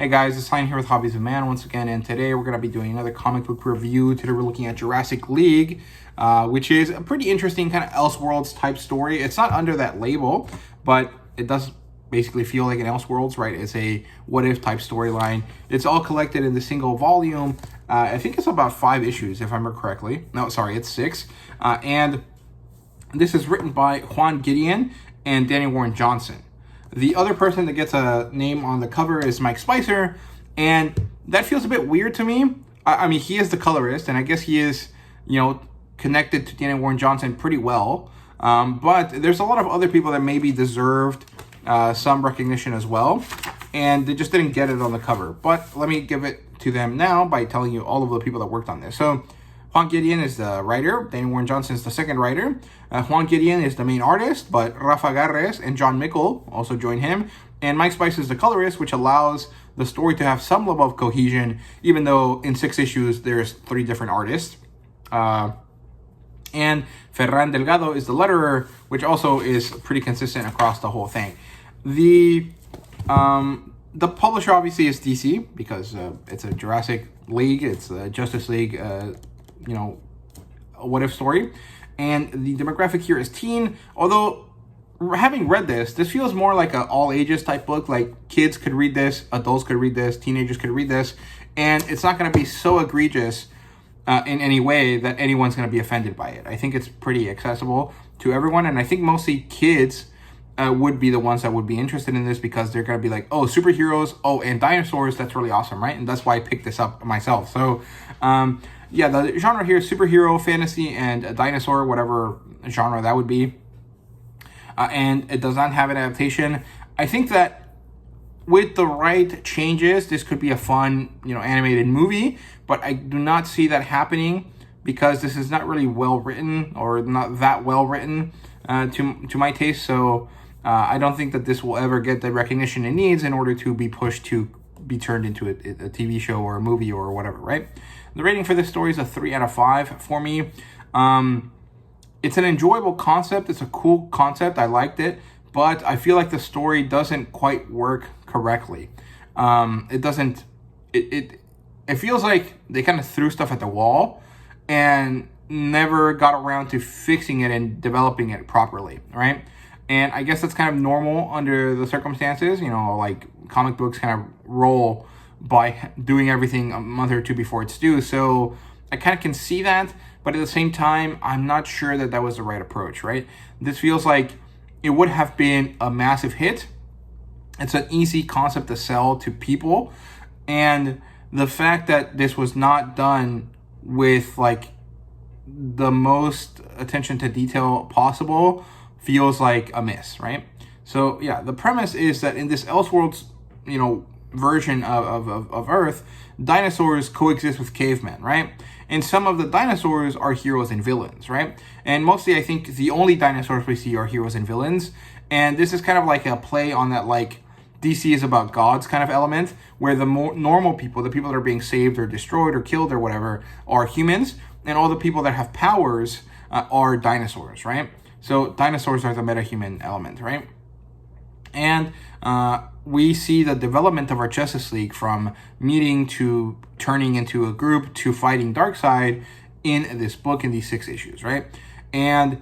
Hey guys, it's Sign here with Hobbies of Man once again, and today we're going to be doing another comic book review. Today we're looking at Jurassic League, which is a pretty interesting kind of Elseworlds type story. It's not under that label, but it does basically feel like an Elseworlds, right? It's a what-if type storyline. It's all collected in the single volume. I think it's about 5 issues, if I remember correctly. No, sorry, it's 6. And this is written by Juan Gideon and Danny Warren Johnson. The other person that gets a name on the cover is Mike Spicer, and that feels a bit weird to me. I mean, he is the colorist, and I guess he is, connected to Danny Warren Johnson pretty well. But there's a lot of other people that maybe deserved some recognition as well, and they just didn't get it on the cover. But let me give it to them now by telling you all of the people that worked on this. So Juan Gideon is the writer. Danny Warren Johnson is the second writer. Juan Gideon is the main artist, but Rafa Garres and John Mickle also join him. And Mike Spice is the colorist, which allows the story to have some level of cohesion, even though in 6 issues there's 3 different artists. And Ferran Delgado is the letterer, which also is pretty consistent across the whole thing. The publisher obviously is DC because it's a Jurassic League, it's a Justice League, a what-if story. And the demographic here is teen, although having read this feels more like an all-ages type book. Like, kids could read this, adults could read this, teenagers could read this, and it's not going to be so egregious in any way that anyone's going to be offended by it. I think it's pretty accessible to everyone, and I think mostly kids would be the ones that would be interested in this because they're going to be like, oh, superheroes, oh, and dinosaurs, that's really awesome, right? And that's why I picked this up myself. So, yeah, the genre here is superhero, fantasy, and a dinosaur, whatever genre that would be. And it does not have an adaptation. I think that with the right changes, this could be a fun, animated movie, but I do not see that happening because this is not really well written, or not that well written to my taste. So I don't think that this will ever get the recognition it needs in order to be pushed to be turned into a TV show or a movie or whatever, right? The rating for this story is a 3 out of 5 for me. It's an enjoyable concept. It's a cool concept. I liked it, but I feel like the story doesn't quite work correctly. It doesn't. It feels like they kind of threw stuff at the wall and never got around to fixing it and developing it properly, right? And I guess that's kind of normal under the circumstances. Like comic books kind of roll by doing everything a month or 2 before it's due. So I kind of can see that, but at the same time, I'm not sure that that was the right approach, right? This feels like it would have been a massive hit. It's an easy concept to sell to people. And the fact that this was not done with like the most attention to detail possible feels like a miss, right? So yeah, the premise is that in this Elseworlds, version of Earth, dinosaurs coexist with cavemen, right? And some of the dinosaurs are heroes and villains, right? And mostly I think the only dinosaurs we see are heroes and villains. And this is kind of like a play on that, like, DC is about gods kind of element, where the more normal people, the people that are being saved or destroyed or killed or whatever, are humans, and all the people that have powers are dinosaurs, right? So dinosaurs are the meta-human element, right? And we see the development of our Justice League from meeting to turning into a group to fighting Darkseid in this book in these 6 issues, right? And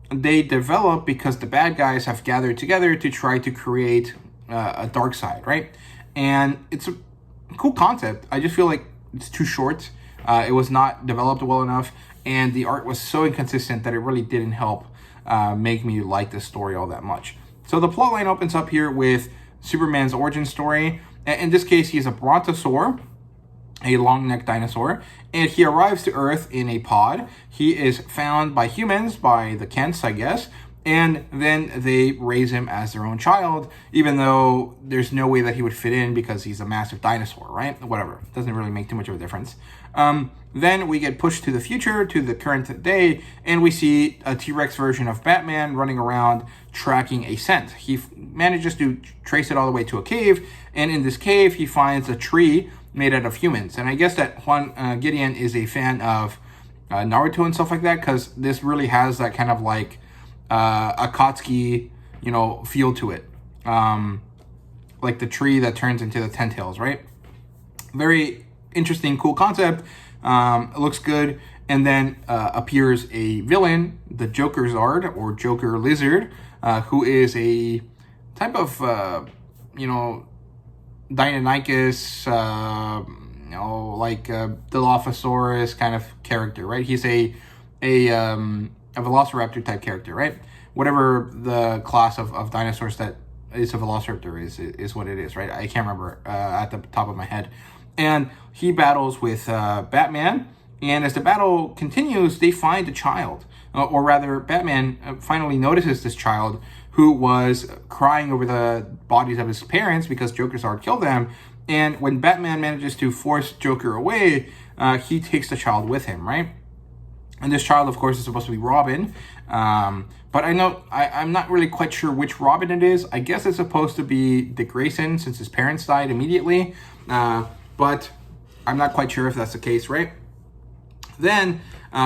they develop because the bad guys have gathered together to try to create a Darkseid, right? And it's a cool concept. I just feel like it's too short. It was not developed well enough, and the art was so inconsistent that it really didn't help make me like this story all that much. So the plotline opens up here with Superman's origin story. In this case, he is a brontosaur, a long-necked dinosaur, and he arrives to Earth in a pod. He is found by humans, by the Kents, I guess, and then they raise him as their own child, even though there's no way that he would fit in because he's a massive dinosaur, right? Whatever. Doesn't really make too much of a difference. Then we get pushed to the future, to the current day, and we see a T-Rex version of Batman running around tracking a scent. He manages to trace it all the way to a cave, and in this cave, he finds a tree made out of humans. And I guess that Juan Gideon is a fan of Naruto and stuff like that, because this really has that kind of like Akatsuki, feel to it. like the tree that turns into the 10 tails, right? Very interesting, cool concept. It looks good. And then appears a villain, the Joker Zard or Joker Lizard, who is a type of, Deinonychus, like Dilophosaurus kind of character, right? He's a Velociraptor type character, right? Whatever the class of dinosaurs that is a Velociraptor is what it is, right? I can't remember at the top of my head. And he battles with Batman. And as the battle continues, they find a child. Or rather, Batman finally notices this child who was crying over the bodies of his parents because Joker's Zard killed them. And when Batman manages to force Joker away, he takes the child with him, right? And this child, of course, is supposed to be Robin. But I'm not really quite sure which Robin it is. I guess it's supposed to be Dick Grayson since his parents died immediately. But I'm not quite sure if that's the case, right? Then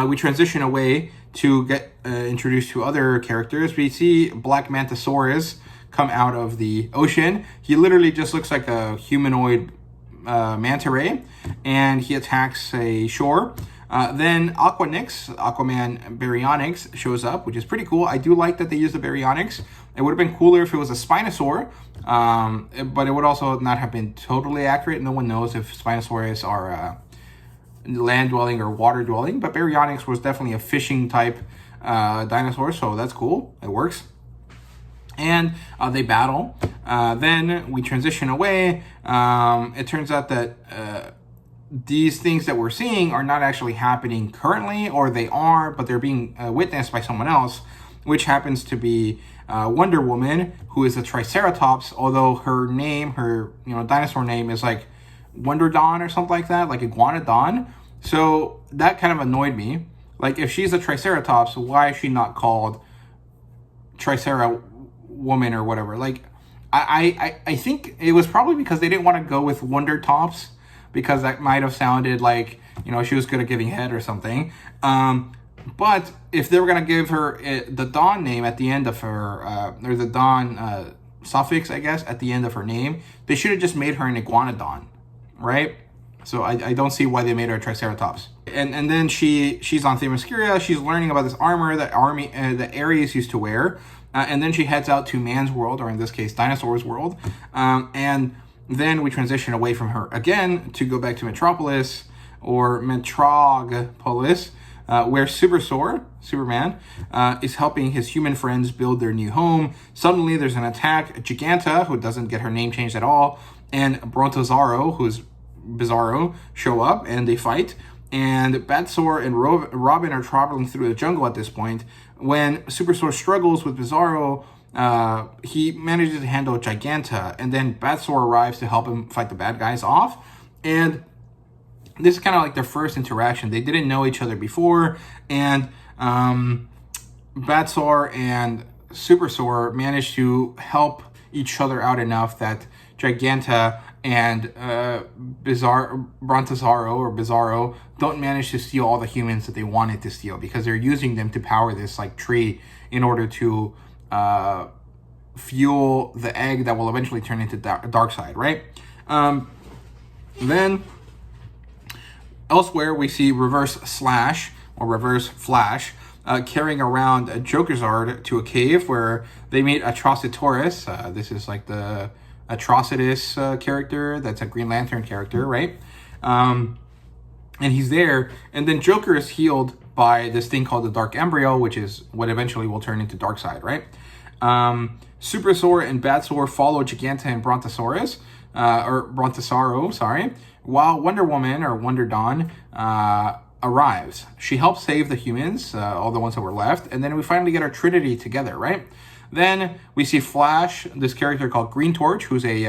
we transition away to get introduced to other characters. We see Black Mantasaurus come out of the ocean. He literally just looks like a humanoid manta ray, and he attacks a shore. Then Aquaman Baryonyx shows up, which is pretty cool. I do like that they use the Baryonyx. It would have been cooler if it was a Spinosaur, but it would also not have been totally accurate. No one knows if Spinosaurus are land-dwelling or water-dwelling, but Baryonyx was definitely a fishing-type dinosaur, so that's cool. It works. And they battle. Then we transition away. It turns out that these things that we're seeing are not actually happening currently, or they are, but they're being witnessed by someone else, which happens to be Wonder Woman, who is a Triceratops, although her dinosaur name is like Wonder Dawn or something like that, like Iguanodon. So that kind of annoyed me. Like, if she's a Triceratops, why is she not called Tricera Woman or whatever? Like, I think it was probably because they didn't want to go with Wonder Tops, because that might have sounded like, she was good at giving head or something. But if they were going to give her the Dawn name at the end of her, or the Dawn suffix, I guess, at the end of her name, they should have just made her an Iguanodon, right? So I don't see why they made her a Triceratops. And then she's on Themyscira. She's learning about this armor that Ares used to wear. And then she heads out to man's world, or in this case, dinosaurs' world. And then we transition away from her again to go back to Metropolis, or Metropolis, where Superman, is helping his human friends build their new home. Suddenly, there's an attack. Giganta, who doesn't get her name changed at all, and Brontosaurus, who's Bizarro, show up, and they fight. And Batsaur and Robin are traveling through the jungle at this point. When Supersaur struggles with Bizarro, he manages to handle Giganta, and then Batsaur arrives to help him fight the bad guys off. And this is kind of like their first interaction. They didn't know each other before, and Batsaur and Supersaur managed to help each other out enough that Giganta and Bizarro don't manage to steal all the humans that they wanted to steal, because they're using them to power this like tree in order to fuel the egg that will eventually turn into Darkseid, right? Then elsewhere we see Reverse Slash or Reverse Flash carrying around a Joker Zard to a cave where they meet Atrocitoris. This is like the Atrocitus character. That's a Green Lantern character, right? And he's there, and then Joker is healed by this thing called the Dark Embryo, which is what eventually will turn into Darkseid, right? Supersaur and Batsaur follow Giganta and Brontosaurus, while Wonder Woman or Wonder Dawn arrives. She helps save the humans, all the ones that were left, and then we finally get our Trinity together, right? Then we see Flash, this character called Green Torch, who's a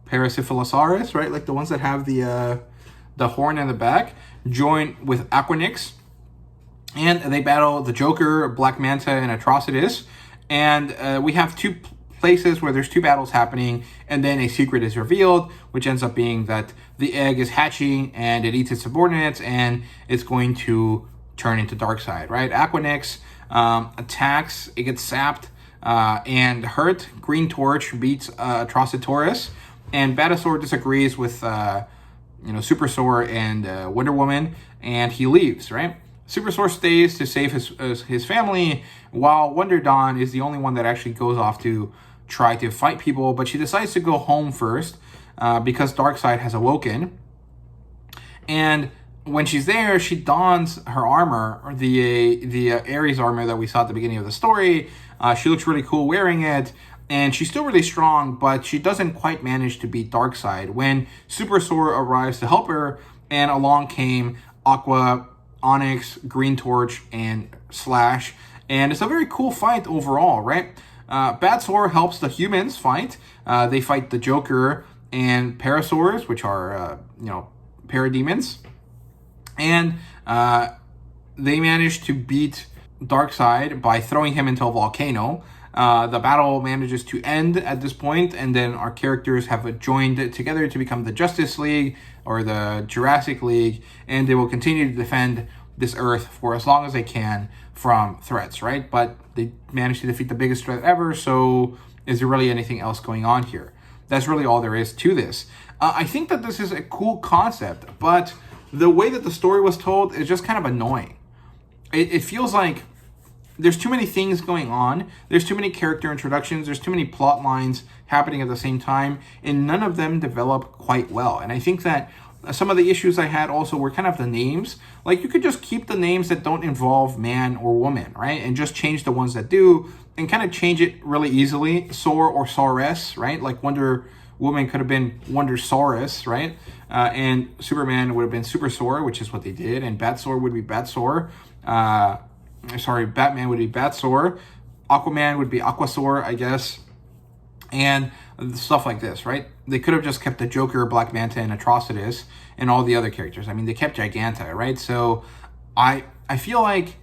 Paracephalosaurus, right? Like the ones that have the horn in the back, join with Aquanix, and they battle the Joker, Black Manta, and Atrocitus. And we have two places where there's two battles happening, and then a secret is revealed, which ends up being that the egg is hatching, and it eats its subordinates, and it's going to turn into Darkseid, right? Aquanix attacks, it gets sapped and hurt. Green Torch beats Atrocitoris, and Batasaur disagrees with Super Sor and Wonder Woman, and he leaves, right? Super Sor stays to save his family, while Wonder Dawn is the only one that actually goes off to try to fight people, but she decides to go home first because Darkseid has awoken. And when she's there, she dons her armor, the Ares armor that we saw at the beginning of the story. She looks really cool wearing it, and she's still really strong, but she doesn't quite manage to beat Darkseid when Super Sor arrives to help her, and along came Aqua, Onyx, Green Torch, and Slash. And it's a very cool fight overall, right? Batasaur helps the humans fight. They fight the Joker and Parasaurs, which are, parademons. And they manage to beat Darkseid by throwing him into a volcano. The battle manages to end at this point, and then our characters have joined together to become the Justice League, or the Jurassic League, and they will continue to defend this Earth for as long as they can from threats, right? But they managed to defeat the biggest threat ever, so is there really anything else going on here? That's really all there is to this. I think that this is a cool concept, but the way that the story was told is just kind of annoying. It feels like there's too many things going on. There's too many character introductions. There's too many plot lines happening at the same time, and none of them develop quite well. And I think that some of the issues I had also were kind of the names. Like, you could just keep the names that don't involve man or woman, right? And just change the ones that do, and kind of change it really easily. Sor or Saurus, right? Like Wonder Woman could have been Wondersaurus, right? And Superman would have been Super Sor, which is what they did. And Batsaur would be Batsaur. Batman would be Batsaur. Aquaman would be Aquasaur, I guess. And stuff like this, right? They could have just kept the Joker, Black Manta, and Atrocitus, and all the other characters. I mean, they kept Giganta, right? So I feel like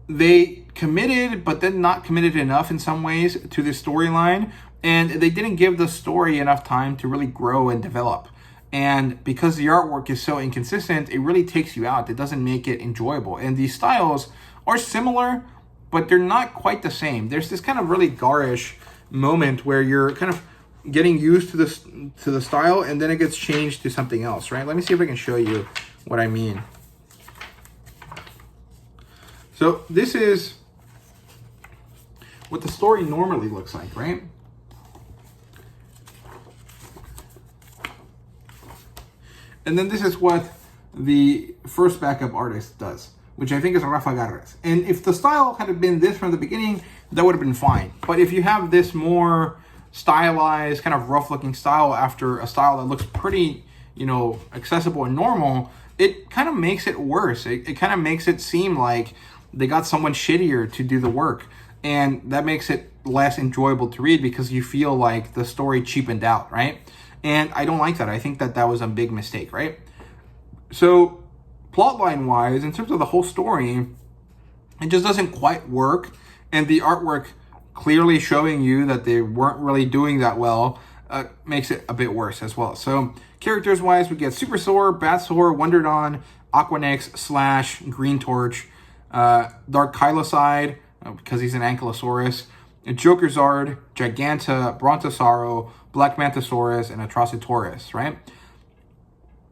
they committed, but then not committed enough in some ways to this storyline, and they didn't give the story enough time to really grow and develop. And because the artwork is so inconsistent, it really takes you out. It doesn't make it enjoyable. And these styles are similar, but they're not quite the same. There's this kind of really garish moment where you're kind of getting used to this, to the style, and then it gets changed to something else, right? Let me see if I can show you what I mean. So this is what the story normally looks like, right? And then this is what the first backup artist does, which I think is Rafa Garres. And if the style had been this from the beginning, that would have been fine. But if you have this more stylized, kind of rough-looking style after a style that looks pretty, accessible and normal, it kind of makes it worse. It kind of makes it seem like they got someone shittier to do the work. And that makes it less enjoyable to read because you feel like the story cheapened out, right? And I don't like that. I think that that was a big mistake, right? So, plotline-wise, in terms of the whole story, it just doesn't quite work. And the artwork clearly showing you that they weren't really doing that well makes it a bit worse as well. So, characters-wise, we get Super Sor, Batsaur, Wonder Dawn, Aquanix, Slash, Green Torch, Dark Kyloside, because he's an Ankylosaurus, Joker Zard, Giganta, Brontosaurus, Black Mantasaurus, and Atrocitoris, right?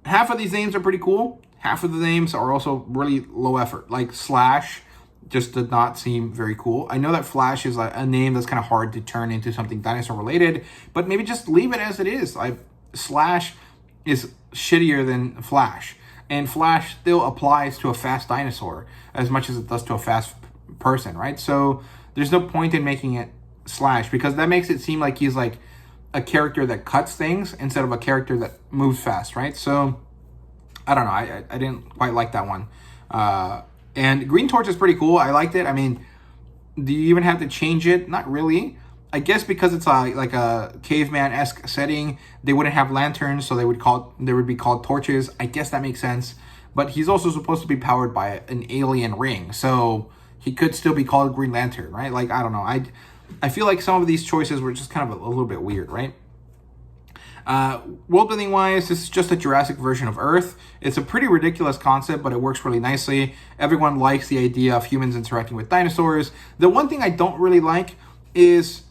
Half of these names are pretty cool. Half of the names are also really low effort. Like Slash just did not seem very cool. I know that Flash is a name that's kind of hard to turn into something dinosaur related, but maybe just leave it as it is. Like Slash is shittier than Flash, and Flash still applies to a fast dinosaur as much as it does to a fast person, right? So there's no point in making it Slash because that makes it seem like he's like a character that cuts things instead of a character that moves fast, right? So I don't know. I didn't quite like that one. And Green Torch is pretty cool. I liked it. I mean, do you even have to change it? Not really. I guess because it's like a caveman-esque setting, they wouldn't have lanterns, so they would be called torches. I guess that makes sense. But he's also supposed to be powered by an alien ring, so he could still be called Green Lantern, right? Like, I don't know. I feel like some of these choices were just kind of a little bit weird, right? World building wise, this is just a Jurassic version of Earth. It's a pretty ridiculous concept, but it works really nicely. Everyone likes the idea of humans interacting with dinosaurs. The one thing I don't really like is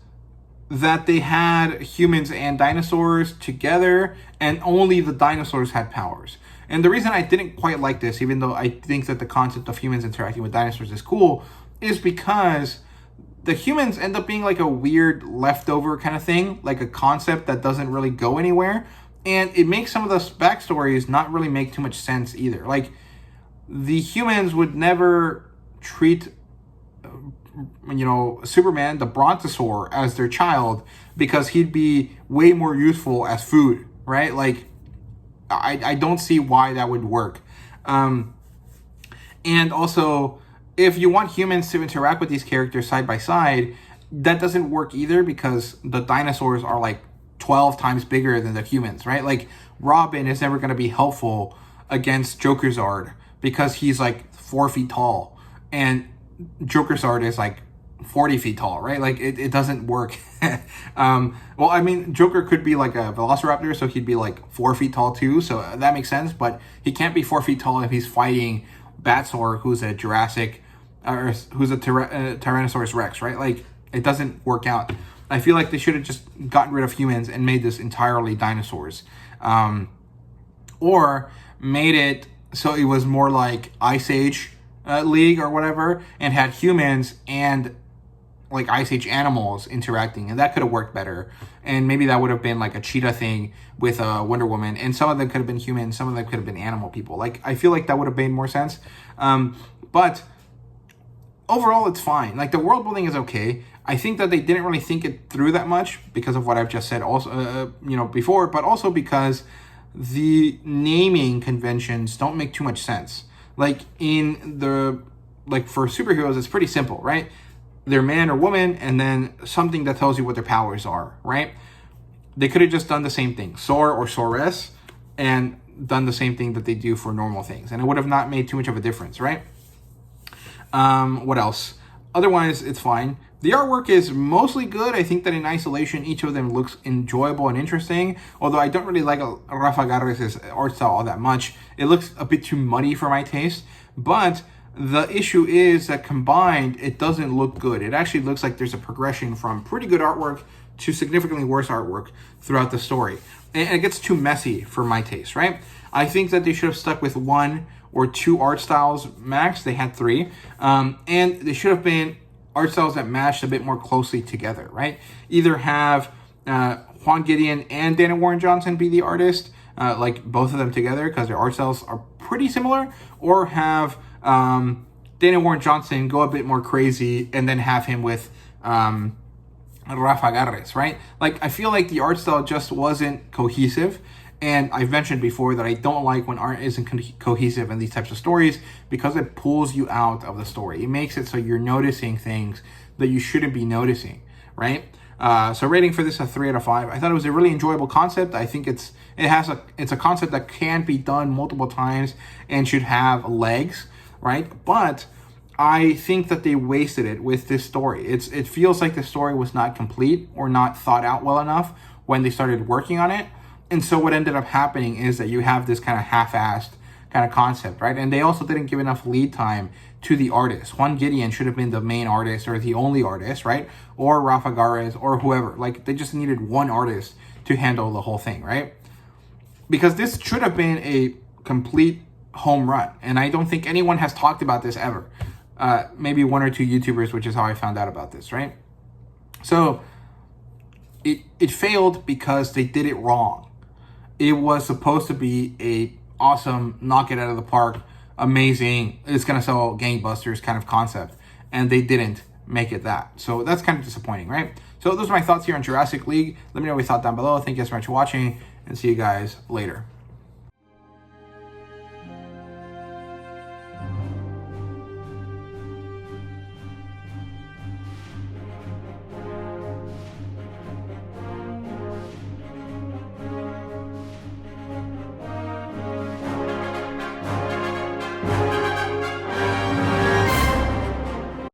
that they had humans and dinosaurs together, and only the dinosaurs had powers. And the reason I didn't quite like this, even though I think that the concept of humans interacting with dinosaurs is cool, is because the humans end up being like a weird leftover kind of thing, like a concept that doesn't really go anywhere. And it makes some of the backstories not really make too much sense either. Like, the humans would never treat, Superman, the brontosaur, as their child, because he'd be way more useful as food, right? Like, I don't see why that would work. And also, if you want humans to interact with these characters side by side, that doesn't work either, because the dinosaurs are like 12 times bigger than the humans, right? Like, Robin is never going to be helpful against Jokerzard because he's like 4 feet tall, and Jokerzard is like 40 feet tall, right? Like, it doesn't work. Well, I mean, Joker could be like a velociraptor, so he'd be like 4 feet tall too, so that makes sense, but he can't be 4 feet tall if he's fighting Batsaur, who's a Jurassic, or who's a Tyrannosaurus Rex, right? Like, it doesn't work out. I feel like they should have just gotten rid of humans and made this entirely dinosaurs. Or made it so it was more like Ice Age League or whatever, and had humans and like Ice Age animals interacting, and that could have worked better. And maybe that would have been like a cheetah thing with Wonder Woman, and some of them could have been humans, some of them could have been animal people. Like, I feel like that would have made more sense. But overall, it's fine. Like, the world building is okay. I think that they didn't really think it through that much because of what I've just said also, before, but also because the naming conventions don't make too much sense. Like, for superheroes, it's pretty simple, right? They're man or woman, and then something that tells you what their powers are, right? They could have just done the same thing, Sor or Sores, and done the same thing that they do for normal things, and it would have not made too much of a difference, right? What else? Otherwise, it's fine. The artwork is mostly good. I think that in isolation, each of them looks enjoyable and interesting, although I don't really like Rafa Garres' art style all that much. It looks a bit too muddy for my taste, but the issue is that combined, it doesn't look good. It actually looks like there's a progression from pretty good artwork to significantly worse artwork throughout the story. And it gets too messy for my taste, right? I think that they should have stuck with 1 or 2 art styles max. They had 3. And they should have been art styles that matched a bit more closely together, right? Either have Juan Gideon and Dana Warren Johnson be the artist, like both of them together, because their art styles are pretty similar, or have Dana Warren Johnson go a bit more crazy and then have him with Rafa Garres, right? Like, I feel like the art style just wasn't cohesive. And I've mentioned before that I don't like when art isn't cohesive in these types of stories, because it pulls you out of the story. It makes it so you're noticing things that you shouldn't be noticing, right? So rating for this a 3 out of 5. I thought it was a really enjoyable concept. I think it's a concept that can be done multiple times and should have legs, right? But I think that they wasted it with this story. It feels like the story was not complete or not thought out well enough when they started working on it. And so what ended up happening is that you have this kind of half-assed kind of concept, right? And they also didn't give enough lead time to the artist. Juan Gideon should have been the main artist or the only artist, right? Or Rafa Garres or whoever. Like, they just needed one artist to handle the whole thing, right? Because this should have been a complete home run. And I don't think anyone has talked about this ever. Maybe 1 or 2 YouTubers, which is how I found out about this, right? So it failed because they did it wrong. It was supposed to be a awesome, knock it out of the park, amazing, it's going to sell gangbusters kind of concept. And they didn't make it that. So that's kind of disappointing, right? So those are my thoughts here on Jurassic League. Let me know what you thought down below. Thank you guys so much for watching, and see you guys later.